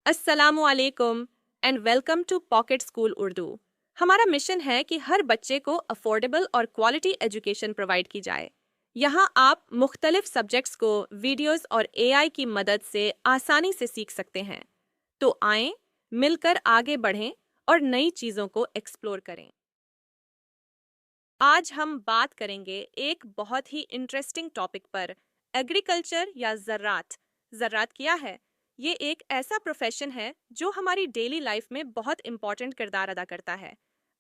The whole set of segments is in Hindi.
अस्सलामु अलैकुम and welcome to Pocket School Urdu. हमारा मिशन है कि हर बच्चे को अफोर्डेबल और क्वालिटी एजुकेशन प्रोवाइड की जाए। यहाँ आप मुख्तलिफ सब्जेक्ट्स को वीडियोस और एआई की मदद से आसानी से सीख सकते हैं। तो आएं, मिलकर आगे बढ़ें और नई चीज़ों को एक्सप्लोर करें। आज हम बात करेंगे एक बहुत ही इंटरेस्टिंग टॉपिक पर, एग्रीकल्चर या ज़रात। ज़रात क्या है? ये एक ऐसा प्रोफेशन है जो हमारी डेली लाइफ में बहुत इंपॉर्टेंट किरदार अदा करता है।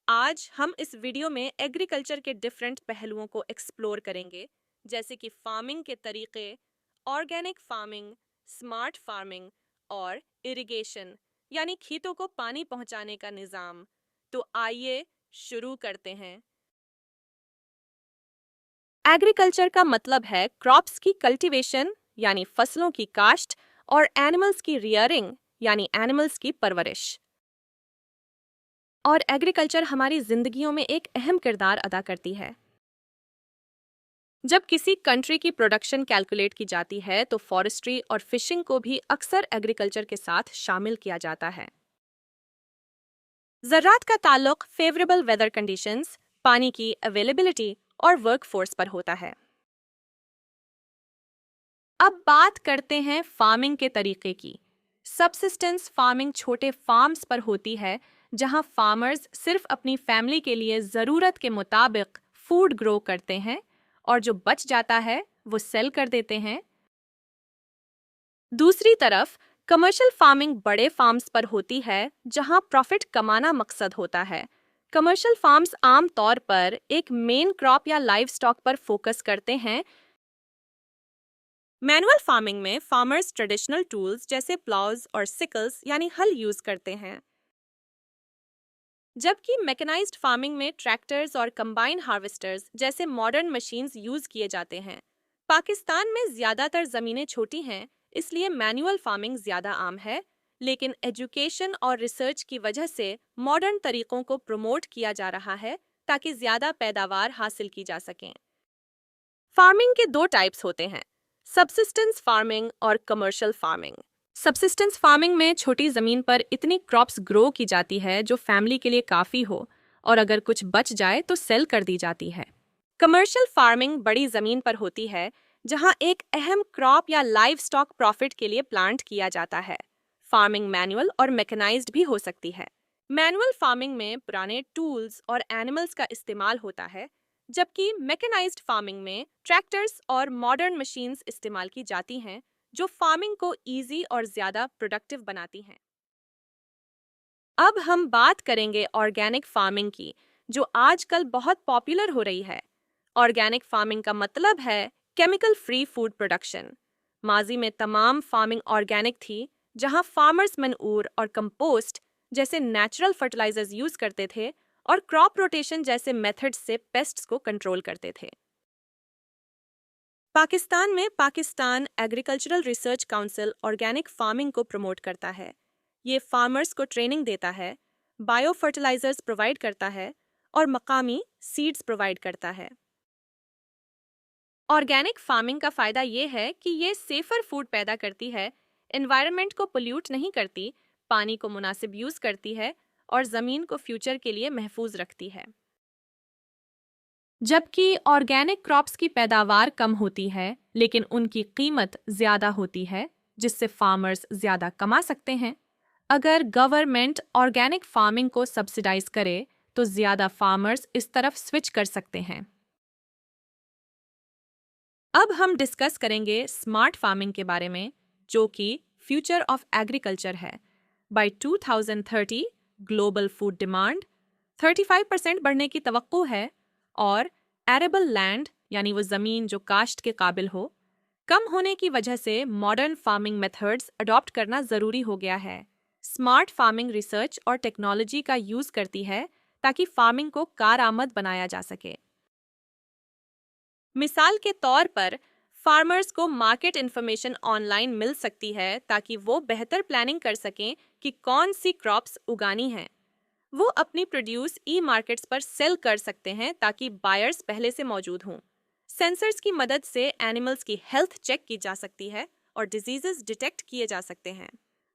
आज हम इस वीडियो में एग्रीकल्चर के डिफरेंट पहलुओं को एक्सप्लोर करेंगे, जैसे कि फार्मिंग के तरीके, ऑर्गेनिक फार्मिंग, स्मार्ट फार्मिंग और इरिगेशन यानी खेतों को पानी पहुंचाने का निज़ाम। तो आइए शुरू करते हैं। एग्रीकल्चर का मतलब है क्रॉप्स की कल्टीवेशन यानी फसलों की काश्त और एनिमल्स की रियरिंग यानी एनिमल्स की परवरिश। और एग्रीकल्चर हमारी जिंदगियों में एक अहम किरदार अदा करती है। जब किसी कंट्री की प्रोडक्शन कैलकुलेट की जाती है तो फॉरेस्ट्री और फिशिंग को भी अक्सर एग्रीकल्चर के साथ शामिल किया जाता है। ज़रात का ताल्लुक फेवरेबल वेदर कंडीशंस, पानी की अवेलेबिलिटी और वर्कफोर्स पर होता है। अब बात करते हैं फार्मिंग के तरीके की। सबसिस्टेंस फार्मिंग छोटे फार्म्स पर होती है जहां फार्मर्स सिर्फ अपनी फैमिली के लिए ज़रूरत के मुताबिक फूड ग्रो करते हैं और जो बच जाता है वो सेल कर देते हैं। दूसरी तरफ कमर्शियल फार्मिंग बड़े फार्म्स पर होती है जहां प्रॉफिट कमाना मकसद होता है। कमर्शियल फार्म्स आम तौर पर एक मेन क्रॉप या लाइव स्टॉक पर फोकस करते हैं। मैनुअल फार्मिंग में फार्मर्स ट्रेडिशनल टूल्स जैसे प्लाउज और सिकल्स यानी हल यूज करते हैं, जबकि मैकेनाइज्ड फार्मिंग में ट्रैक्टर्स और कंबाइन हार्वेस्टर्स जैसे मॉडर्न मशीन्स यूज किए जाते हैं। पाकिस्तान में ज्यादातर जमीनें छोटी हैं, इसलिए मैनुअल फार्मिंग ज्यादा आम है, लेकिन एजुकेशन और रिसर्च की वजह से मॉडर्न तरीकों को प्रमोट किया जा रहा है ताकि ज्यादा पैदावार हासिल की जा सकें। फार्मिंग के दो टाइप्स होते हैं, सबसिस्टेंस फार्मिंग और कमर्शियल फार्मिंग। सबसिस्टेंस फार्मिंग में छोटी जमीन पर इतनी क्रॉप्स ग्रो की जाती है जो फैमिली के लिए काफी हो, और अगर कुछ बच जाए तो सेल कर दी जाती है। कमर्शियल फार्मिंग बड़ी जमीन पर होती है जहां एक अहम क्रॉप या लाइव स्टॉक प्रॉफिट के लिए प्लांट किया जाता है। फार्मिंग मैनुअल और मैकेनाइज्ड भी हो सकती है। मैनुअल फार्मिंग में पुराने टूल्स और एनिमल्स का इस्तेमाल होता है, जबकि मैकेनाइज्ड फार्मिंग में ट्रैक्टर्स और मॉडर्न मशीन्स इस्तेमाल की जाती हैं जो फार्मिंग को इजी और ज्यादा प्रोडक्टिव बनाती हैं। अब हम बात करेंगे ऑर्गेनिक फार्मिंग की, जो आजकल बहुत पॉपुलर हो रही है। ऑर्गेनिक फार्मिंग का मतलब है केमिकल फ्री फूड प्रोडक्शन। माजी में तमाम फार्मिंग ऑर्गेनिक थी, जहां फार्मर्स मनूर और कंपोस्ट जैसे नेचुरल फर्टिलाइजर्स यूज करते थे और क्रॉप रोटेशन जैसे मेथड्स से पेस्ट्स को कंट्रोल करते थे। पाकिस्तान में Pakistan agricultural research council organic farming को प्रमोट करता है। ये फार्मर्स को ट्रेनिंग देता है, बायो फर्टिलाइजर्स प्रोवाइड करता है और मकामी सीड्स प्रोवाइड करता है। ऑर्गेनिक फार्मिंग का फ़ायदा ये है कि ये सेफर फूड पैदा करती है, एनवायरनमेंट को पोल्यूट नहीं करती, पानी को मुनासिब यूज़ करती है और ज़मीन को फ्यूचर के लिए महफूज रखती है। जबकि ऑर्गेनिक क्रॉप्स की पैदावार कम होती है, लेकिन उनकी कीमत ज़्यादा होती है, जिससे फार्मर्स ज़्यादा कमा सकते हैं। अगर गवर्नमेंट ऑर्गेनिक फार्मिंग को सब्सिडाइज करे तो ज़्यादा फार्मर्स इस तरफ स्विच कर सकते हैं। अब हम डिस्कस करेंगे स्मार्ट फार्मिंग के बारे में, जो कि फ्यूचर ऑफ एग्रीकल्चर है। बाय 2030 ग्लोबल फूड डिमांड 35% बढ़ने की तवक्को है और एरेबल लैंड यानी वो ज़मीन जो काश्त के काबिल हो, कम होने की वजह से मॉडर्न फार्मिंग मेथड्स अडॉप्ट करना ज़रूरी हो गया है। स्मार्ट फार्मिंग रिसर्च और टेक्नोलॉजी का यूज़ करती है ताकि फार्मिंग को कारआमद बनाया जा सके। मिसाल के तौर पर फार्मर्स को मार्केट इन्फॉर्मेशन ऑनलाइन मिल सकती है ताकि वो बेहतर प्लानिंग कर सकें कि कौन सी क्रॉप्स उगानी हैं। वो अपनी प्रोड्यूस ई मार्केट्स पर सेल कर सकते हैं ताकि बायर्स पहले से मौजूद हों। सेंसर्स की मदद से एनिमल्स की हेल्थ चेक की जा सकती है और डिजीजेस डिटेक्ट किए जा सकते हैं।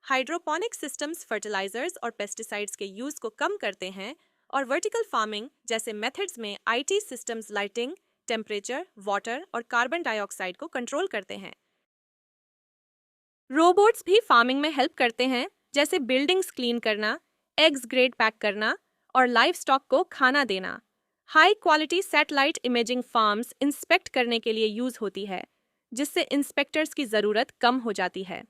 हाइड्रोपोनिक सिस्टम्स फर्टिलाइजर्स और पेस्टिसाइड्स के यूज को कम करते हैं और वर्टिकल फार्मिंग जैसे मेथड्स में IT systems lighting, temperature, water और कार्बन डाइऑक्साइड को कंट्रोल करते हैं। रोबोट्स भी फार्मिंग में हेल्प करते हैं, जैसे बिल्डिंग्स क्लीन करना, एग्स ग्रेड पैक करना और लाइव स्टॉक को खाना देना। High quality satellite imaging farms inspect करने के लिए यूज होती है, जिससे इंस्पेक्टर्स की जरूरत कम हो जाती है।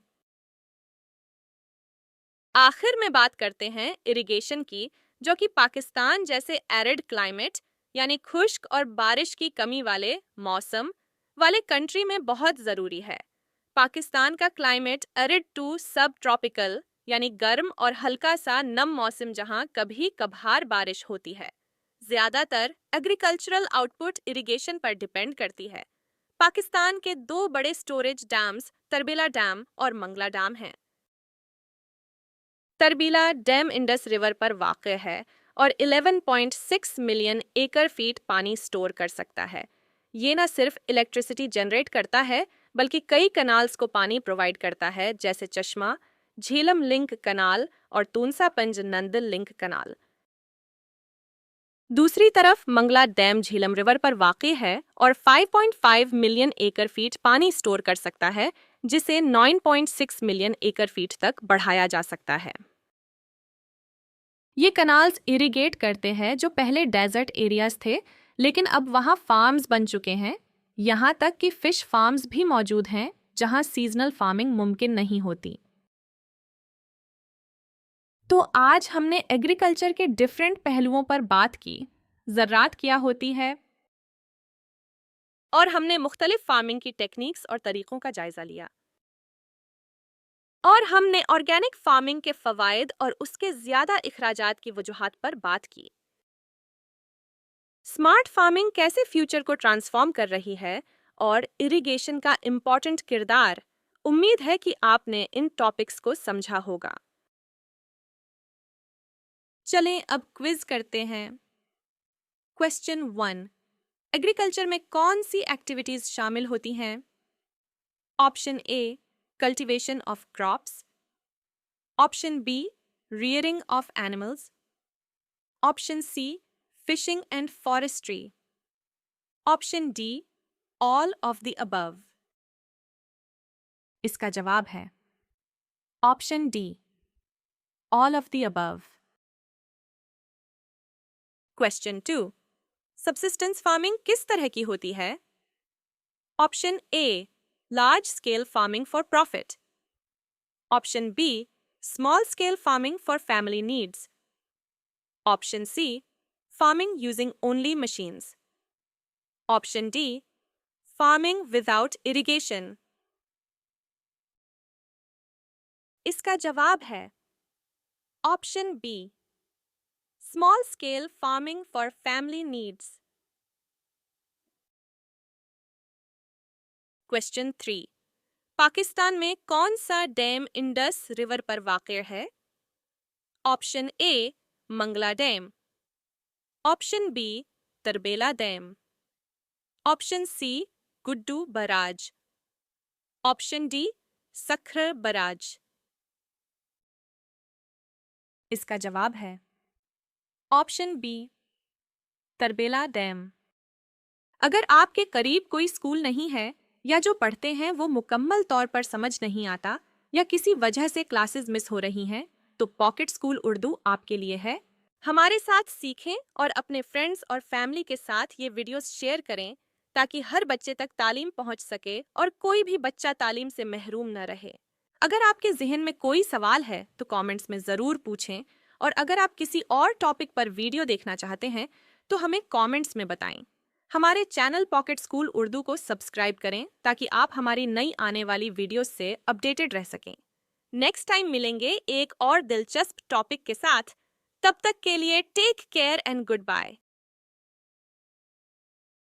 आखिर में बात करते हैं इरिगेशन की, जो कि पाकिस्तान जैसे एरिड क्लाइमेट यानी खुश्क और बारिश की कमी वाले मौसम वाले कंट्री में बहुत ज़रूरी है। पाकिस्तान का क्लाइमेट एरिड टू सब ट्रॉपिकल यानी गर्म और हल्का सा नम मौसम, जहां कभी कभार बारिश होती है। ज़्यादातर एग्रीकल्चरल आउटपुट इरिगेशन पर डिपेंड करती है। पाकिस्तान के दो बड़े स्टोरेज डैम्स तरबीला डैम और मंगला डैम हैं। तरबीला डैम इंडस रिवर पर वाक़ है और 11.6 मिलियन एकड़ फीट पानी स्टोर कर सकता है। ये न सिर्फ इलेक्ट्रिसिटी जनरेट करता है, बल्कि कई कनाल्स को पानी प्रोवाइड करता है, जैसे चश्मा, झीलम लिंक कनाल और तूनसा पंज नंदल लिंक कनाल। दूसरी तरफ मंगला डैम झीलम रिवर पर वाक़ है और 5.5 मिलियन एकड़ फीट पानी स्टोर कर सकता है, जिसे 9.6 मिलियन एकड़ फीट तक बढ़ाया जा सकता है। ये कनाल्स इरिगेट करते हैं जो पहले डेजर्ट एरियाज थे, लेकिन अब वहाँ फार्म्स बन चुके हैं। यहाँ तक कि फिश फार्म्स भी मौजूद हैं, जहाँ सीजनल फार्मिंग मुमकिन नहीं होती। तो आज हमने एग्रीकल्चर के डिफरेंट पहलुओं पर बात की। ज़राअत क्या होती है, और हमने मुख्तलिफ फार्मिंग की टेक्निक्स और तरीकों का जायजा लिया। और हमने ऑर्गेनिक फार्मिंग के फ़वाइद और उसके ज़्यादा इखराजात की वजूहात पर बात की। स्मार्ट फार्मिंग कैसे फ्यूचर को ट्रांसफॉर्म कर रही है और इरिगेशन का इम्पॉर्टेंट किरदार। उम्मीद है कि आपने इन टॉपिक्स को समझा होगा। चलें अब क्विज करते हैं। क्वेश्चन 1, एग्रीकल्चर में कौन सी एक्टिविटीज शामिल होती हैं? Option A, cultivation of crops. Option B, rearing of animals. Option C, fishing and forestry. Option D, all of the above. इसका जवाब है option D, all of the above. Question 2, subsistence farming किस तरह की होती है? Option A, large scale farming for profit. Option B, small scale farming for family needs. Option C, farming using only machines. Option D, farming without irrigation. इसका जवाब है option B, small scale farming for family needs. Question 3, Pakistan में कौन सा डैम इंडस रिवर पर वाक़ है? Option A, Mangla dam. Option B, Tarbela dam. Option C, Guddu barrage. Option D, Sukkur barrage. इसका जवाब है ऑप्शन बी, तरबेला डैम। अगर आपके करीब कोई स्कूल नहीं है या जो पढ़ते हैं वो मुकम्मल तौर पर समझ नहीं आता या किसी वजह से क्लासेस मिस हो रही हैं, तो पॉकेट स्कूल उर्दू आपके लिए है। हमारे साथ सीखें और अपने फ्रेंड्स और फैमिली के साथ ये वीडियोस शेयर करें, ताकि हर बच्चे तक तालीम पहुंच सके और कोई भी बच्चा तालीम से महरूम न रहे। अगर आपके जहन में कोई सवाल है तो कमेंट्स में ज़रूर पूछें, और अगर आप किसी और टॉपिक पर वीडियो देखना चाहते हैं तो हमें कमेंट्स में बताएं। हमारे चैनल पॉकेट स्कूल उर्दू को सब्सक्राइब करें, ताकि आप हमारी नई आने वाली वीडियोस से अपडेटेड रह सकें। नेक्स्ट टाइम मिलेंगे एक और दिलचस्प टॉपिक के साथ। तब तक के लिए take care and good bye.